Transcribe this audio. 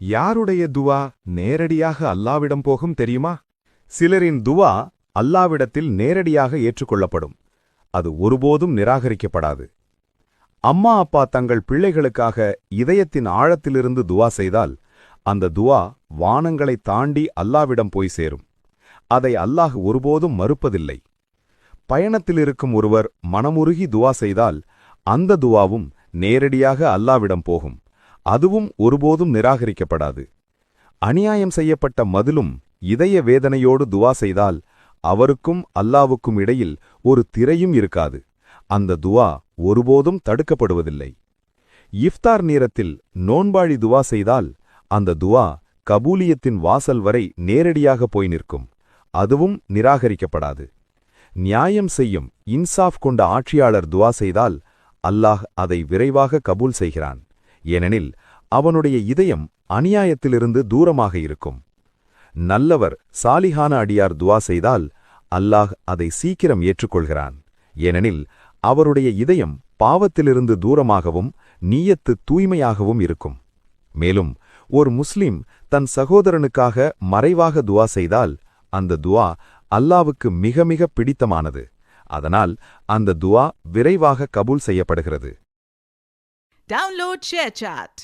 யாருடைய துவா நேரடியாக அல்லாவிடம் போகும் தெரியுமா? சிலரின் துவா அல்லாவிடத்தில் நேரடியாக ஏற்றுக்கொள்ளப்படும். அது ஒருபோதும் நிராகரிக்கப்படாது. அம்மா அப்பா தங்கள் பிள்ளைகளுக்காக இதயத்தின் ஆழத்திலிருந்து துவா செய்தால் அந்த துவா வானங்களை தாண்டி அல்லாவிடம் போய் சேரும். அதை அல்லாஹ் ஒருபோதும் மறுப்பதில்லை. பயணத்திலிருக்கும் ஒருவர் மனமுருகி துவா செய்தால் அந்த துவாவும் நேரடியாக அல்லாவிடம் போகும். அதுவும் ஒருபோதும் நிராகரிக்கப்படாது. அநியாயம் செய்யப்பட்ட மதிலும் இதய வேதனையோடு துவா செய்தால் அவருக்கும் அல்லாவுக்கும் இடையில் ஒரு திரையும் இருக்காது. அந்த துவா ஒருபோதும் தடுக்கப்படுவதில்லை. இஃப்தார் நேரத்தில் நோன்பாழி துவா செய்தால் அந்த துவா கபூலியத்தின் வாசல் வரை நேரடியாக போய் நிற்கும். அதுவும் நிராகரிக்கப்படாது. நியாயம் செய்யும் இன்சாஃப் கொண்ட ஆட்சியாளர் துவா செய்தால் அல்லாஹ் அதை விரைவாக கபூல் செய்கிறான். ஏனெனில் அவனுடைய இதயம் அநியாயத்திலிருந்து தூரமாக இருக்கும். நல்லவர் சாலிஹான அடியார் துவா செய்தால் அல்லாஹ் அதை சீக்கிரம் ஏற்றுக்கொள்கிறான். ஏனெனில் அவருடைய இதயம் பாவத்திலிருந்து தூரமாகவும் நீயத்து தூய்மையாகவும் இருக்கும். மேலும் ஒரு முஸ்லிம் தன் சகோதரனுக்காக மறைவாக துவா செய்தால் அந்த துவா அல்லாவுக்கு மிக மிக பிடித்தமானது. அதனால் அந்த துவா விரைவாக கபூல் செய்யப்படுகிறது. Download ShareChat.